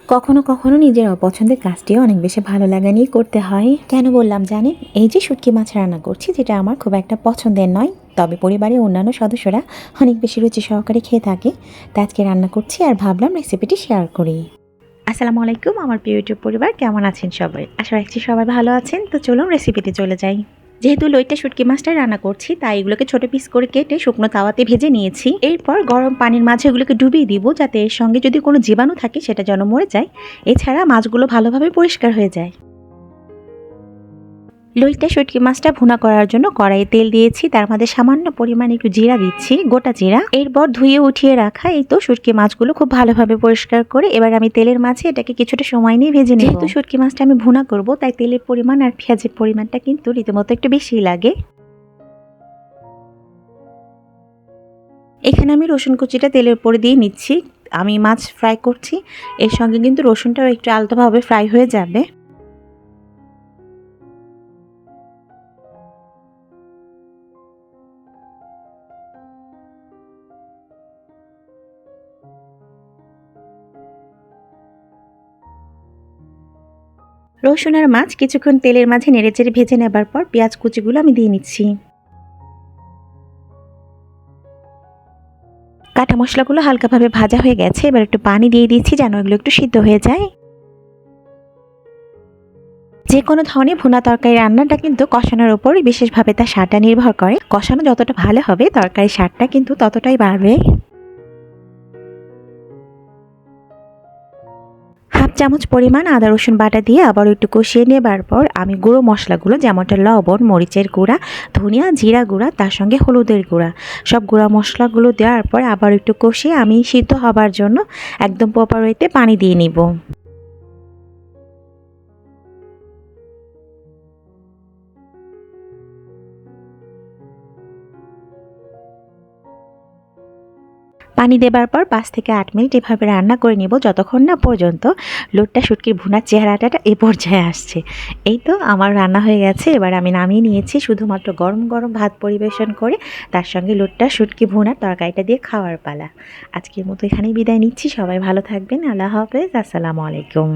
কখনো কখনো নিজের অপছন্দের কাজটিও অনেক বেশি ভালো লাগা নিয়ে করতে হয়। কেন বললাম জানেন? এই যে শুটকি মাছ রান্না করছি, যেটা আমার খুব একটা পছন্দের নয়, তবে পরিবারের অন্যান্য সদস্যরা অনেক বেশি রুচি সহকারে খেয়ে থাকে। তাই আজকে রান্না করছি আর ভাবলাম রেসিপিটি শেয়ার করি। আসসালামু আলাইকুম আমার প্রিয় ইউটিউব পরিবার, কেমন আছেন সবাই? আশা রাখছি সবাই ভালো আছেন। তো চলুন রেসিপিতে চলে যাই। যেহেতু লইটা শুটকি মাছটা রান্না করছি, তাই এগুলোকে ছোট পিস করে কেটে শুকনো তাওয়াতে ভেজে নিয়েছি। এরপর গরম পানির মাঝে এগুলোকে ডুবিয়ে দিব, যাতে এর সঙ্গে যদি কোনো জীবাণু থাকে সেটা যেন মরে যায়। এছাড়া মাছগুলো ভালোভাবে পরিষ্কার হয়ে যায়। লইটা শুটকি মাছটা ভুনা করার জন্য কড়াইয়ে তেল দিয়েছি, তার মধ্যে সামান্য পরিমাণে একটু জিরা দিচ্ছি, গোটা জিরা। এরপর ধুয়ে উঠিয়ে রাখা এই তো শুটকি মাছগুলো খুব ভালোভাবে পরিষ্কার করে এবার আমি তেলের মাঝে এটাকে কিছুটা সময় নিয়ে ভেজে নেব। যেহেতু শুটকি মাছটা আমি ভুনা করব, তাই তেলের পরিমাণ আর পেঁয়াজের পরিমাণটা কিন্তু রীতিমতো একটু বেশিই লাগে। এখানে আমি রসুন কুচিটা তেলের উপরে দিয়ে নিচ্ছি। আমি মাছ ফ্রাই করছি, এর সঙ্গে কিন্তু রসুনটাও একটু আলতোভাবে ফ্রাই হয়ে যাবে। রসুন আর মাছ কিছুক্ষণ তেলের মাঝে নেড়েচেড়ে ভেজে নেবার পর পেঁয়াজ কুচিগুলো আমি দিয়ে নিচ্ছি। কাটা মশলাগুলো হালকাভাবে ভাজা হয়ে গেছে, এবার একটু পানি দিয়ে দিচ্ছি যেন এগুলো একটু সিদ্ধ হয়ে যায়। যে কোনো ধরনের ভুনা তরকারি রান্নাটা কিন্তু কষানোর উপরই বিশেষভাবে তার স্বাদটা নির্ভর করে। কষানো যতটা ভালো হবে, তরকারির স্বাদটা কিন্তু ততটাই বাড়বে। হাফ চামচ পরিমাণ আদা রসুন বাটা দিয়ে আবার একটু কষিয়ে নেবার পর আমি গুঁড়ো মশলাগুলো, যেমনটা লবণ, মরিচের গুঁড়া, ধনিয়া, জিরা গুঁড়া, তার সঙ্গে হলুদের গুঁড়া, সব গুঁড়া মশলাগুলো দেওয়ার পর আবার একটু কষিয়ে আমি সিদ্ধ হবার জন্য একদম প্রপার ওয়েতে পানি দিয়ে নিব। পানি দেবার পর 5 থেকে 8 মিনিট এভাবে রান্না করে নিব, যতক্ষণ না পর্যন্ত লোটটা শুটকির ভুনার চেহারাটা এ পর্যায়ে আসছে। এই তো আমার রান্না হয়ে গেছে, এবার আমি নামিয়ে নিয়েছি। শুধুমাত্র গরম গরম ভাত পরিবেশন করে তার সঙ্গে লোটটা শুটকি ভুনার তরকারিটা দিয়ে খাওয়ার পালা। আজকের মতো এখানেই বিদায় নিচ্ছি। সবাই ভালো থাকবেন। আল্লাহ হাফেজ। আসসালামু আলাইকুম।